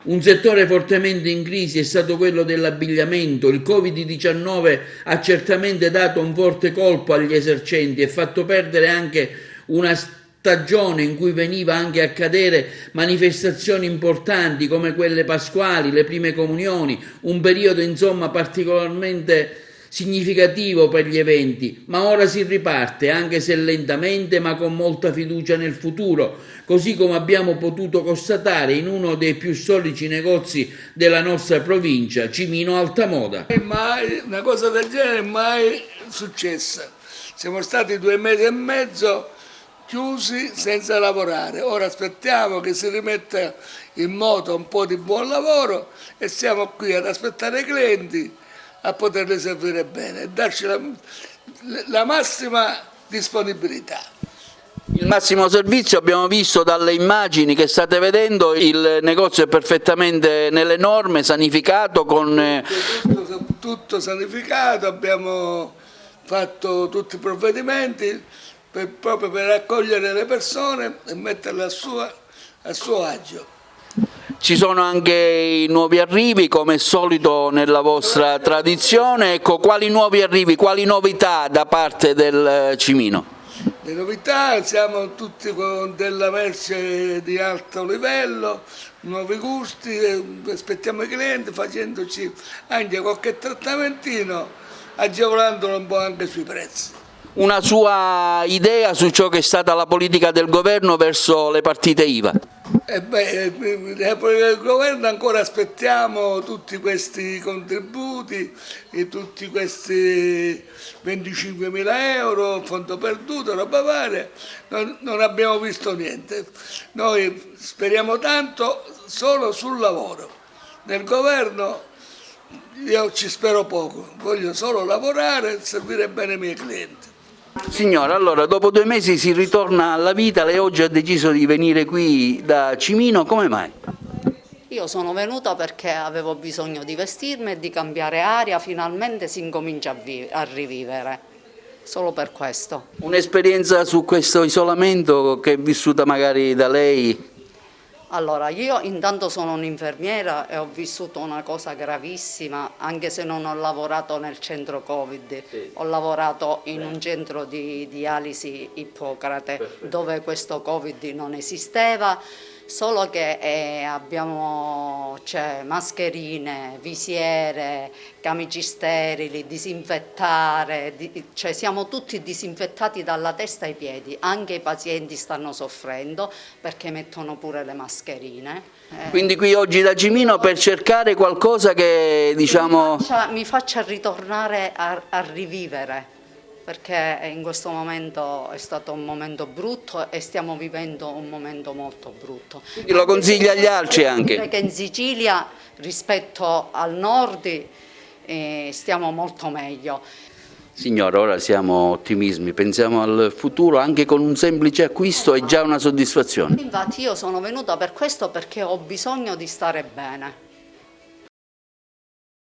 Un settore fortemente in crisi è stato quello dell'abbigliamento. Il Covid-19 ha certamente dato un forte colpo agli esercenti e fatto perdere anche una stagione in cui veniva anche a cadere manifestazioni importanti come quelle pasquali, le prime comunioni, un periodo insomma particolarmente significativo per gli eventi, ma ora si riparte, anche se lentamente, ma con molta fiducia nel futuro, così come abbiamo potuto constatare in uno dei più storici negozi della nostra provincia, Cimino Altamoda. Mai una cosa del genere è mai successa. Siamo stati 2 mesi e mezzo chiusi senza lavorare. Ora aspettiamo che si rimetta in moto un po' di buon lavoro e siamo qui ad aspettare i clienti a poterli servire bene e darci la massima disponibilità. Il massimo servizio, abbiamo visto dalle immagini che state vedendo, il negozio è perfettamente nelle norme, sanificato con... Tutto sanificato, abbiamo fatto tutti i provvedimenti proprio per accogliere le persone e metterle a suo agio. Ci sono anche i nuovi arrivi, come è solito nella vostra tradizione. Ecco, quali nuovi arrivi, quali novità da parte del Cimino? Le novità, siamo tutti con della merce di alto livello, nuovi gusti, aspettiamo i clienti facendoci anche qualche trattamentino, agevolandolo un po' anche sui prezzi. Una sua idea su ciò che è stata la politica del governo verso le partite IVA? Il governo ancora aspettiamo tutti questi contributi e tutti questi 25.000 euro, fondo perduto, roba varia, non abbiamo visto niente. Noi speriamo tanto solo sul lavoro. Nel governo io ci spero poco, voglio solo lavorare e servire bene i miei clienti. Signora, allora dopo 2 mesi si ritorna alla vita, lei oggi ha deciso di venire qui da Cimino, come mai? Io sono venuta perché avevo bisogno di vestirmi e di cambiare aria, finalmente si incomincia a rivivere, solo per questo. Un'esperienza su questo isolamento che è vissuta magari da lei? Allora, io intanto sono un'infermiera e ho vissuto una cosa gravissima, anche se non ho lavorato nel centro Covid, ho lavorato in un centro di dialisi Ippocrate, dove questo Covid non esisteva, solo che c'è mascherine, visiere, camici sterili, disinfettare, cioè siamo tutti disinfettati dalla testa ai piedi, anche i pazienti stanno soffrendo perché mettono pure le mascherine. Quindi qui oggi da Cimino per cercare qualcosa che diciamo... mi faccia ritornare a rivivere, perché in questo momento è stato un momento brutto e stiamo vivendo un momento molto brutto. Quindi lo consiglia agli altri anche? Perché in Sicilia rispetto al nord stiamo molto meglio. Signora, ora siamo ottimismi, pensiamo al futuro, anche con un semplice acquisto è già una soddisfazione. Infatti io sono venuta per questo, perché ho bisogno di stare bene.